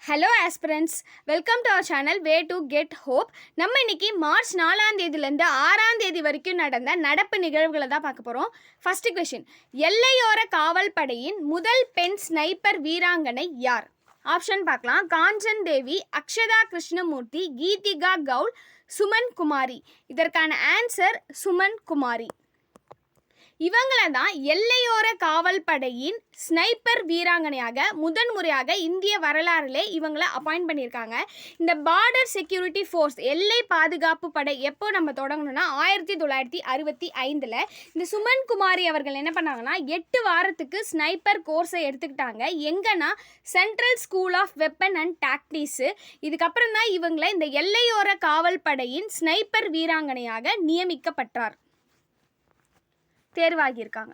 Hello aspirants, welcome to our channel way to get hope. நம்ம இன்னைக்கு March 4ஆம் தேதியிலேருந்து 6ஆம் தேதி வரைக்கும் நடந்த நடப்பு நிகழ்வுகளை தான் பார்க்க போகிறோம். ஃபர்ஸ்ட் கொஷின், எல்லையோர காவல் படையின் முதல் பெண் ஸ்னைப்பர் வீராங்கனை யார்? ஆப்ஷன் பார்க்கலாம். காஞ்சன் தேவி, அக்ஷதா கிருஷ்ணமூர்த்தி, கீதிகா கவுல், சுமன் குமாரி. இதற்கான ஆன்சர் சுமன் குமாரி. இவங்களை தான் எல்லையோர காவல் படையின் ஸ்னைப்பர் வீராங்கனையாக முதன்முறையாக இந்திய வரலாறுலே இவங்களை அப்பாயிண்ட் பண்ணியிருக்காங்க. இந்த பார்டர் செக்யூரிட்டி ஃபோர்ஸ் எல்லை பாதுகாப்பு படை எப்போ நம்ம தொடங்கணும்னா 1965. இந்த சுமன் குமாரி அவர்கள் என்ன பண்ணாங்கன்னா 8 வாரத்துக்கு ஸ்னைப்பர் கோர்ஸை எடுத்துக்கிட்டாங்க. எங்கன்னா central school of weapon and tactics. இதுக்கப்புறம் தான் இவங்களை இந்த எல்லையோர காவல் படையின் ஸ்னைப்பர் வீராங்கனையாக நியமிக்கப்பட்டார், தேர்வாகியிருக்காங்க.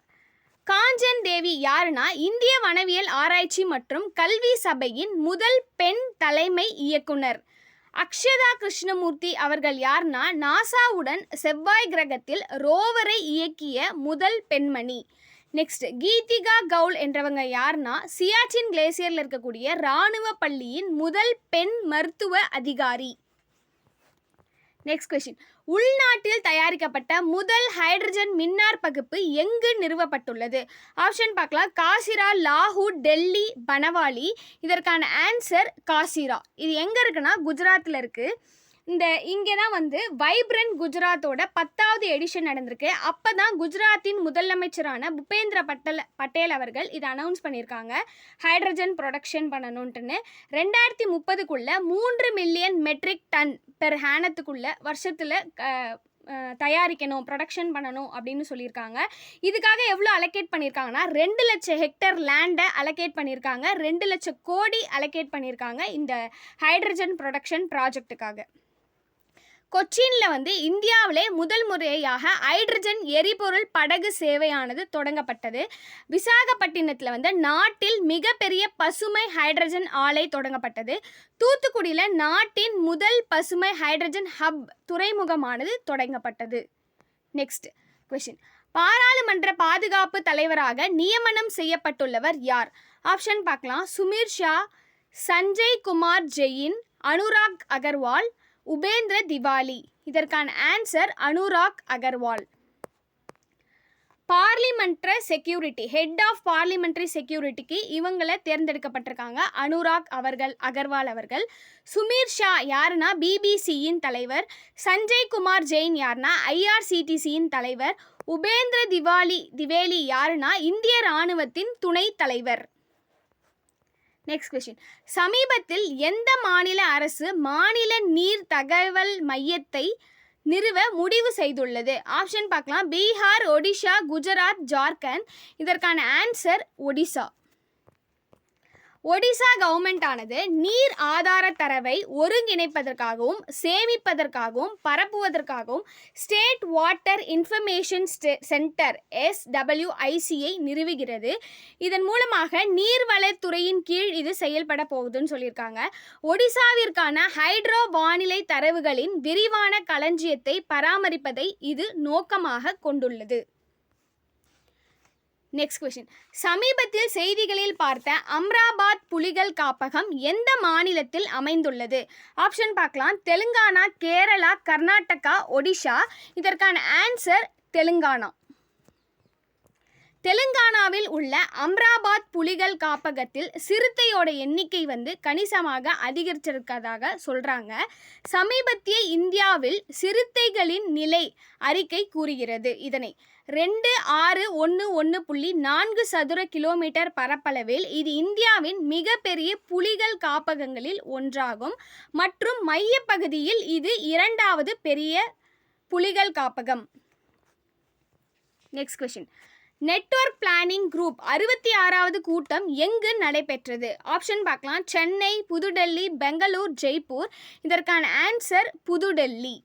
காஞ்சன் தேவி யாருன்னா இந்திய வனவியல் ஆராய்ச்சி மற்றும் கல்வி சபையின் முதல் பெண் தலைமை இயக்குனர். அக்ஷதா கிருஷ்ணமூர்த்தி அவர்கள் யாருன்னா நாசாவுடன் செவ்வாய் கிரகத்தில் ரோவரை இயக்கிய முதல் பெண்மணி. நெக்ஸ்ட், கீதிகா கவுல் என்றவங்க யாருன்னா சியாச்சின் கிளேசியரில் இருக்கக்கூடிய இராணுவ பள்ளியின் முதல் பெண் மருத்துவ அதிகாரி. நெக்ஸ்ட் கொஸ்டின், உள்நாட்டில் தயாரிக்கப்பட்ட முதல் ஹைட்ரஜன் மின்னார் பகுப்பு எங்கு நிறுவப்பட்டுள்ளது? ஆப்ஷன் பார்க்கலாம். காசிரா, லாகூர், டெல்லி, பனவாலி. இதற்கான ஆன்சர் காசிரா. இது எங்கே இருக்குன்னா குஜராத்தில் இருக்குது. இங்கே தான் வைப்ரண்ட் குஜராத்தோட 10வது எடிஷன் நடந்திருக்கு. அப்போ தான் குஜராத்தின் முதலமைச்சரான பூபேந்திர பட்டேல் அவர்கள் இதை அனௌன்ஸ் பண்ணியிருக்காங்க, ஹைட்ரஜன் ப்ரொடக்ஷன் பண்ணணுன்ட்டுன்னு. 2030க்குள்ளே 3 மில்லியன் மெட்ரிக் டன் பெர் ஹேனத்துக்குள்ளே வருஷத்தில் தயாரிக்கணும், ப்ரொடக்ஷன் பண்ணணும் அப்படின்னு சொல்லியிருக்காங்க. இதுக்காக எவ்வளோ அலோகேட் பண்ணியிருக்காங்கன்னா 2 லட்சம் ஹெக்டர் லேண்டை அலோகேட் பண்ணியிருக்காங்க, 2 லட்சம் கோடி அலோகேட் பண்ணியிருக்காங்க இந்த ஹைட்ரஜன் ப்ரொடக்ஷன் ப்ராஜெக்டுக்காக. கொச்சினில் இந்தியாவிலே முதல் முறையாக ஹைட்ரஜன் எரிபொருள் படகு சேவையானது தொடங்கப்பட்டது. விசாகப்பட்டினத்தில் நாட்டில் மிகப்பெரிய பசுமை ஹைட்ரஜன் ஆலை தொடங்கப்பட்டது. தூத்துக்குடியில் நாட்டின் முதல் பசுமை ஹைட்ரஜன் ஹப் துறைமுகமானது தொடங்கப்பட்டது. நெக்ஸ்ட் கொஸ்டின், பாராளுமன்ற பாதுகாப்பு தலைவராக நியமனம் செய்யப்பட்டுள்ளவர் யார்? ஆப்ஷன் பார்க்கலாம். சுமீர் ஷா, சஞ்சய் குமார் ஜெயின், அனுராக் அகர்வால், உபேந்திர திவாலி. இதற்கான answer Anurag Agarwal. Parliamentary security, head of parliamentary செக்யூரிட்டிக்கு இவங்களை தேர்ந்தெடுக்கப்பட்டிருக்காங்க, அனுராக் அகர்வால் அவர்கள். சுமீர் ஷா யாருன்னா பிபிசியின் தலைவர். சஞ்சய் குமார் ஜெயின் யாருன்னா ஐஆர்சிடிசியின் தலைவர். உபேந்திர திவேலி யாருன்னா இந்திய இராணுவத்தின் துணை தலைவர். நெக்ஸ்ட் கொஸ்டின், சமீபத்தில் எந்த மாநில அரசு மாநில நீர் தகவல் மையத்தை நிறுவ முடிவு செய்துள்ளது? ஆப்ஷன் பார்க்கலாம். பீகார், ஒடிஷா, குஜராத், ஜார்க்கண்ட். இதற்கான ஆன்சர் ஒடிசா. ஒடிசா கவர்மெண்ட் ஆனது நீர் ஆதார தரவை ஒருங்கிணைப்பதற்காகவும் சேமிப்பதற்காகவும் பரப்புவதற்காகவும் ஸ்டேட் வாட்டர் இன்ஃபர்மேஷன் சென்டர் SWICயை நிறுவுகிறது. இதன் மூலமாக நீர்வளத்துறையின் கீழ் இது செயல்பட போகுதுன்னு சொல்லியிருக்காங்க. ஒடிசாவிற்கான ஹைட்ரோ வானிலை தரவுகளின் விரிவான களஞ்சியத்தை பராமரிப்பதை இது நோக்கமாக கொண்டுள்ளது. நெக்ஸ்ட் கொஸ்டின், சமீபத்தில் செய்திகளில் பார்த்த அம்ராபாத் புலிகள் காப்பகம் எந்த மாநிலத்தில் அமைந்துள்ளது? ஆப்ஷன் பார்க்கலாம். தெலுங்கானா, கேரளா, கர்நாடகா, ஒடிஷா. இதற்கான ஆன்சர் தெலுங்கானா. தெலுங்கானாவில் உள்ள அம்ராபாத் புலிகள் காப்பகத்தில் சிறுத்தையோட எண்ணிக்கை கணிசமாக அதிகரிச்சிருக்கிறதாக சொல்கிறாங்க. சமீபத்திய இந்தியாவில் சிறுத்தைகளின் நிலை அறிக்கை கூறுகிறது. இதனை 2611.4 சதுர கிலோமீட்டர் பரப்பளவில் இது இந்தியாவின் மிகப்பெரிய புலிகள் காப்பகங்களில் ஒன்றாகும் மற்றும் மையப்பகுதியில் இது 2வது பெரிய புலிகள் காப்பகம். Next question, network planning group 66வது கூட்டம் எங்கு நடைபெற்றது? ஆப்ஷன் பார்க்கலாம். சென்னை, புதுடெல்லி, பெங்களூர், ஜெய்ப்பூர். இதற்கான ஆன்சர் புதுடெல்லி.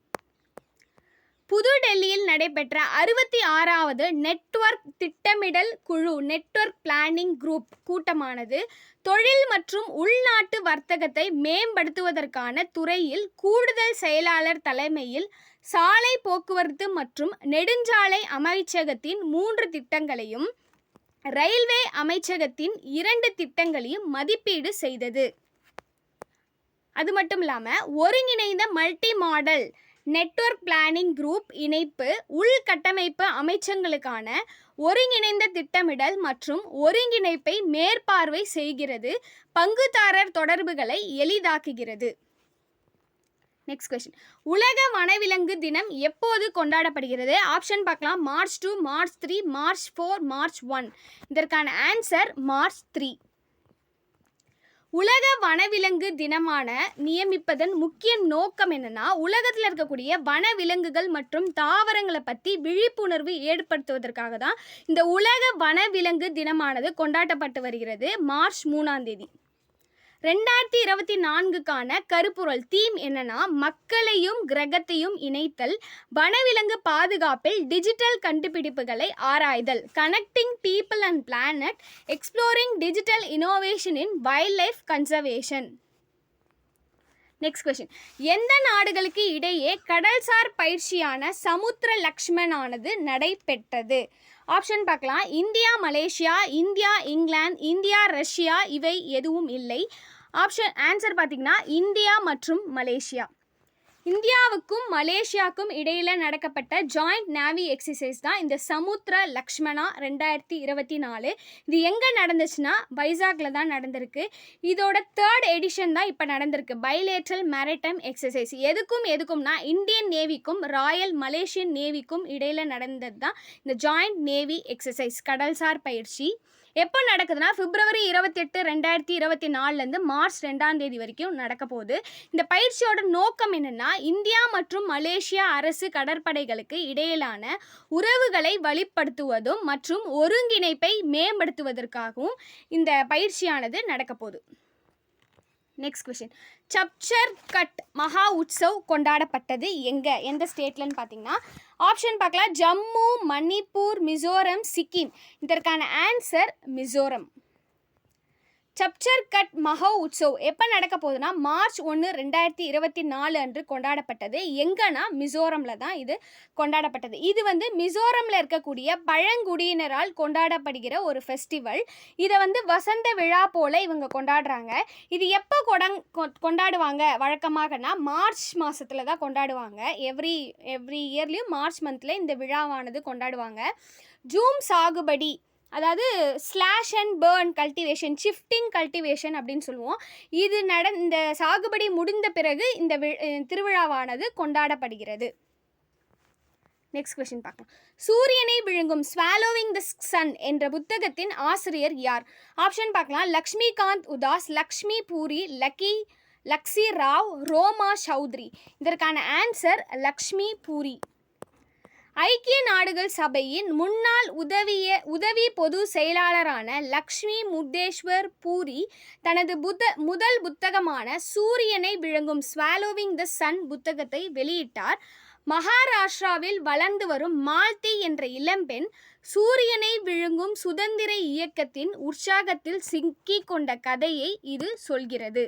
புதுடெல்லியில் நடைபெற்ற 66வது நெட்வொர்க் திட்டமிடல் குழு நெட்வொர்க் பிளானிங் குரூப் கூட்டமானது தொழில் மற்றும் உள்நாட்டு வர்த்தகத்தை மேம்படுத்துவதற்கான துறையில் கூடுதல் செயலாளர் தலைமையில் சாலை போக்குவரத்து மற்றும் நெடுஞ்சாலை அமைச்சகத்தின் 3 திட்டங்களையும் ரயில்வே அமைச்சகத்தின் 2 திட்டங்களையும் மதிப்பீடு செய்தது. அது மட்டும் இல்லாமல் ஒருங்கிணைந்த multi model network planning group இணைப்பு உள்கட்டமைப்பு அமைச்சங்களுக்கான ஒருங்கிணைந்த திட்டமிடல் மற்றும் ஒருங்கிணைப்பை மேற்பார்வை செய்கிறது, பங்குதாரர் தொடர்புகளை எளிதாக்குகிறது. நெக்ஸ்ட் கொஸ்டின், உலக வனவிலங்கு தினம் எப்போது கொண்டாடப்படுகிறது? ஆப்ஷன் பார்க்கலாம். March 2, March 3, March 4, March 1. இதற்கான ஆன்சர் மார்ச் 3. உலக வனவிலங்கு தினமான நியமிப்பதன் முக்கிய நோக்கம் என்னன்னா, உலகத்தில் இருக்கக்கூடிய வனவிலங்குகள் மற்றும் தாவரங்களை பற்றி விழிப்புணர்வு ஏற்படுத்துவதற்காக தான் இந்த உலக வனவிலங்கு தினமானது கொண்டாடப்பட்டு வருகிறது. மார்ச் 3ஆம் தேதி. 2024க்கான கருப்பொருள் தீம் என்னன்னா, மக்களையும் கிரகத்தையும் இணைத்தல், வனவிலங்கு பாதுகாப்பில் டிஜிட்டல் கண்டுபிடிப்புகளை ஆராய்தல், connecting people and planet, exploring digital innovation in wildlife conservation. Next question, எந்த நாடுகளுக்கு இடையே கடல்சார் பயிற்சியான சமுத்திர லக்ஷ்மனானது நடைபெற்றது? ஆப்ஷன் பார்க்கலாம். India Malaysia, India England, India Russia, இவை எதுவும் இல்லை. ஆன்சர் பார்த்தீங்கன்னா இந்தியா மற்றும் மலேசியா. இந்தியாவுக்கும் மலேசியாவுக்கும் இடையில் நடக்கப்பட்ட ஜாயிண்ட் நேவி எக்ஸசைஸ் தான் இந்த சமுத்திர லக்ஷ்மனா 2024. இது எங்கே நடந்துச்சுன்னா வைசாக்ல தான் நடந்திருக்கு. இதோட 3rd எடிஷன் தான் இப்போ நடந்திருக்கு, பைலேட்ரல் மேரிடைம் எக்ஸசைஸ். எதுக்கும்னா இந்தியன் நேவிக்கும் ராயல் மலேசியன் நேவிக்கும் இடையில் நடந்தது தான் இந்த ஜாயிண்ட் நேவி எக்ஸசைஸ், கடல்சார் பயிற்சி. எப்போ நடக்குதுன்னா பிப்ரவரி 28, 2024 மார்ச் 2ஆம் தேதி வரைக்கும் நடக்க போகுது. இந்த பயிற்சியோட நோக்கம் என்னென்னா, இந்தியா மற்றும் மலேசியா அரசு கடற்படைகளுக்கு இடையிலான உறவுகளை வலுப்படுத்துவதும் மற்றும் ஒருங்கிணைப்பை மேம்படுத்துவதற்காகவும் இந்த பயிற்சியானது நடக்க போகுது. நெக்ஸ்ட் கொஸ்டின், சப்சர் கட் மகா உற்சவ் கொண்டாடப்பட்டது எந்த ஸ்டேட்லன்னு பார்த்தீங்கன்னா, ஆப்ஷன் பார்க்கலாம். ஜம்மு, மணிப்பூர், மிசோரம், சிக்கிம். இதற்கான ஆன்சர் மிசோரம். சப்சர் கட் மஹோ உற்சவ் எப்போ நடக்க போகுதுன்னா மார்ச் 1, 2024 அன்று கொண்டாடப்பட்டது. எங்கன்னா மிசோரமில் தான் இது கொண்டாடப்பட்டது. இது மிசோரமில் இருக்கக்கூடிய பழங்குடியினரால் கொண்டாடப்படுகிற ஒரு ஃபெஸ்டிவல். இதை வசந்த விழா போல் இவங்க கொண்டாடுறாங்க. இது எப்போ கொண்டாடுவாங்க வழக்கமாகனா மார்ச் மாதத்தில் தான் கொண்டாடுவாங்க. எவ்ரி இயர்லேயும் மார்ச் மந்தில் இந்த விழாவானது கொண்டாடுவாங்க. ஜூம் சாகுபடி, அதாவது slash and burn cultivation, shifting cultivation அப்படின்னு சொல்லுவோம். இது இந்த சாகுபடி முடிந்த பிறகு இந்த திருவிழாவானது கொண்டாடப்படுகிறது. நெக்ஸ்ட் கொஸ்டின் பார்க்கலாம். சூரியனை விழுங்கும் ஸ்வாலோவிங் த சன் என்ற புத்தகத்தின் ஆசிரியர் யார்? ஆப்ஷன் பார்க்கலாம். லக்ஷ்மிகாந்த் உதாஸ், லக்ஷ்மி பூரி, லக்ஷி ராவ், ரோமா சௌத்ரி. இதற்கான ஆன்சர் லக்ஷ்மி பூரி. ஐக்கிய நாடுகள் சபையின் முன்னாள் உதவி பொது செயலாளரான லக்ஷ்மி முர்தேஸ்வர் பூரி தனது முதல் புத்தகமான சூரியனை விழுங்கும் ஸ்வாலோவிங் த சன் புத்தகத்தை வெளியிட்டார். மகாராஷ்டிராவில் வளர்ந்து வரும் மால்தி என்ற இளம்பெண் சூரியனை விழுங்கும் சுதந்திர இயக்கத்தின் உற்சாகத்தில் சிக்கிக் கொண்ட கதையை இது சொல்கிறது.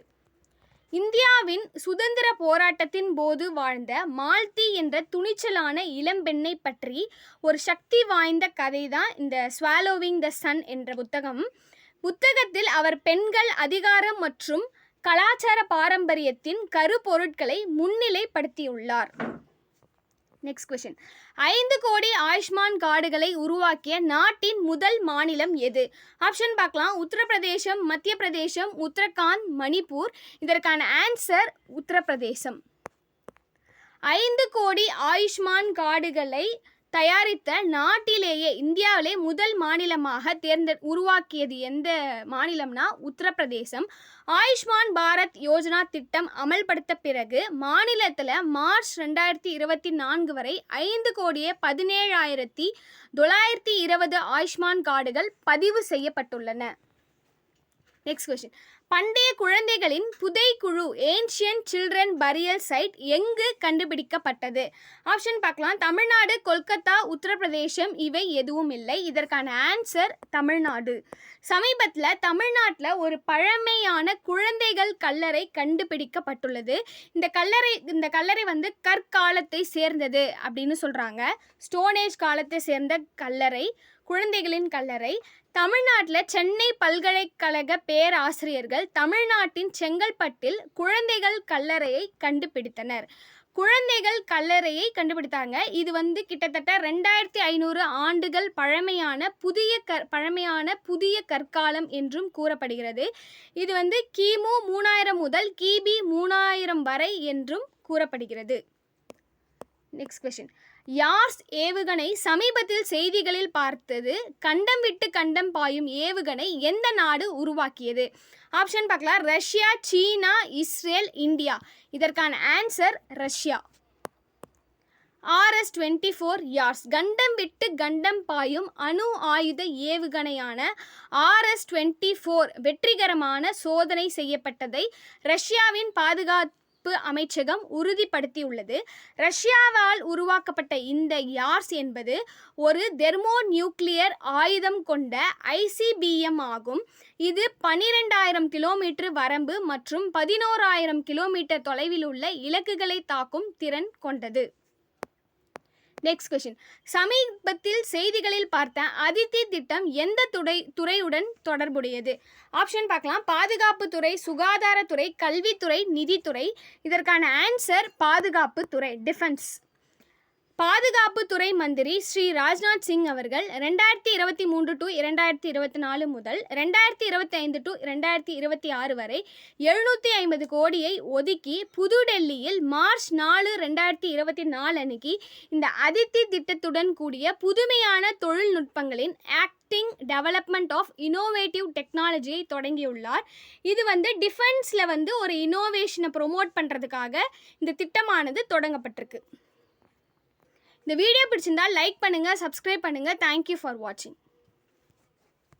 இந்தியாவின் சுதந்திர போராட்டத்தின் போது வாழ்ந்த மால்தி என்ற துணிச்சலான இளம்பெண்ணை பற்றி ஒரு சக்தி வாய்ந்த கதை தான் இந்த ஸ்வாலோவிங் த சன் என்ற புத்தகம். புத்தகத்தில் அவர் பெண்கள் அதிகாரம் மற்றும் கலாச்சார பாரம்பரியத்தின் கருப்பொருட்களை முன்னிலைப்படுத்தியுள்ளார். நெக்ஸ்ட் கொஸ்டின், 5 கோடி ஆயுஷ்மான் கார்டுகளை உருவாக்கிய நாட்டின் முதல் மாநிலம் எது? ஆப்ஷன் பார்க்கலாம். உத்தரப்பிரதேசம், மத்திய பிரதேசம், உத்தரகாண்ட், மணிப்பூர். இதற்கான ஆன்சர் உத்தரப்பிரதேசம். 5 கோடி ஆயுஷ்மான் கார்டுகளை தயாரித்த நாட்டிலேயே இந்தியாவிலே முதல் மாநிலமாக உருவாக்கியது எந்த மாநிலம்னா உத்தரப்பிரதேசம். ஆயுஷ்மான் பாரத் யோஜனா திட்டம் அமல்படுத்த பிறகு மாநிலத்தில் மார்ச் 2024 வரை 5,17,920 ஆயுஷ்மான் கார்டுகள் பதிவு செய்யப்பட்டுள்ளன. நெக்ஸ்ட் கொஸ்டின், பண்டைய குழந்தைகளின் புதைக்குழு ஏன்ஷியன்ட் சில்ட்ரன் பரியல் சைட் எங்கு கண்டுபிடிக்கப்பட்டது? ஆப்ஷன் பார்க்கலாம். தமிழ்நாடு, கொல்கத்தா, உத்தரப்பிரதேசம், இவை எதுவும் இல்லை. இதற்கான ஆன்சர் தமிழ்நாடு. சமீபத்தில் தமிழ்நாட்டில் ஒரு பழமையான குழந்தைகள் கல்லறை கண்டுபிடிக்கப்பட்டுள்ளது. இந்த கல்லறை கற்காலத்தை சேர்ந்தது அப்படின்னு சொல்கிறாங்க. ஸ்டோனேஜ் காலத்தை சேர்ந்த கல்லறை. குழந்தைகளின் கல்லறை. தமிழ்நாட்டில் சென்னை பல்கலைக்கழக பேராசிரியர்கள் தமிழ்நாட்டின் செங்கல்பட்டில் குழந்தைகள் கல்லறையை கண்டுபிடித்தனர். குழந்தைகள் கல்லறையை கண்டுபிடித்தாங்க. இது கிட்டத்தட்ட 2500 ஆண்டுகள் பழமையான புதிய கற்காலம் என்றும் கூறப்படுகிறது. இது கிமு 3000 முதல் கிபி 3000 வரை என்றும் கூறப்படுகிறது. Next question. யார்ஸ் ஏவுகணை சமீபத்தில் செய்திகளில் பார்த்தது கண்டம் விட்டு கண்டம் பாயும் ஏவுகணை எந்த நாடு உருவாக்கியது? ஆப்ஷன் பார்க்கலாம். ரஷ்யா, சீனா, இஸ்ரேல், இந்தியா. இதற்கான ஆன்சர் ரஷ்யா. RS-24 யார்ஸ் கண்டம் விட்டு கண்டம் பாயும் அணு ஆயுத ஏவுகணையான RS-24 வெற்றிகரமான சோதனை செய்யப்பட்டதை ரஷ்யாவின் பாதுகாப்பு அமைச்சகம் உறுதிப்படுத்தியுள்ளது. ரஷ்யாவால் உருவாக்கப்பட்ட இந்த யார்ஸ் என்பது ஒரு தெர்மோ நியூக்ளியர் ஆயுதம் கொண்ட ICBM ஆகும். இது 12,000 கிலோமீட்டர் வரம்பு மற்றும் 11,000 கிலோமீட்டர் தொலைவில் உள்ள இலக்குகளை தாக்கும் திறன் கொண்டது. Next question. சமீபத்தில் செய்திகளில் பார்த்த அதித்தி திட்டம் எந்த துறையுடன் தொடர்புடையது? ஆப்ஷன் பார்க்கலாம். பாதுகாப்புத்துறை, சுகாதாரத்துறை, கல்வித்துறை, நிதித்துறை. இதற்கான ஆன்சர் பாதுகாப்புத்துறை, டிஃபென்ஸ். பாதுகாப்புத்துறை மந்திரி ஸ்ரீ ராஜ்நாத் சிங் அவர்கள் 2023 to 2024 முதல் 2025 to 2026 வரை 750 கோடியை ஒதுக்கி புதுடெல்லியில் மார்ச் 4, 2024 அன்னைக்கு இந்த அதித்தி திட்டத்துடன் கூடிய புதுமையான தொழில்நுட்பங்களின் ஆக்டிங் டெவலப்மெண்ட் ஆஃப் இனோவேட்டிவ் டெக்னாலஜியை தொடங்கியுள்ளார். இது டிஃபென்ஸில் ஒரு இனோவேஷனை ப்ரொமோட் பண்ணுறதுக்காக இந்த திட்டமானது தொடங்கப்பட்டிருக்கு. இந்த வீடியோ பிடிச்சிருந்தால் லைக் பண்ணுங்கள், சப்ஸ்கிரைப் பண்ணுங்கள். தேங்க்யூ ஃபார் வாட்சிங்.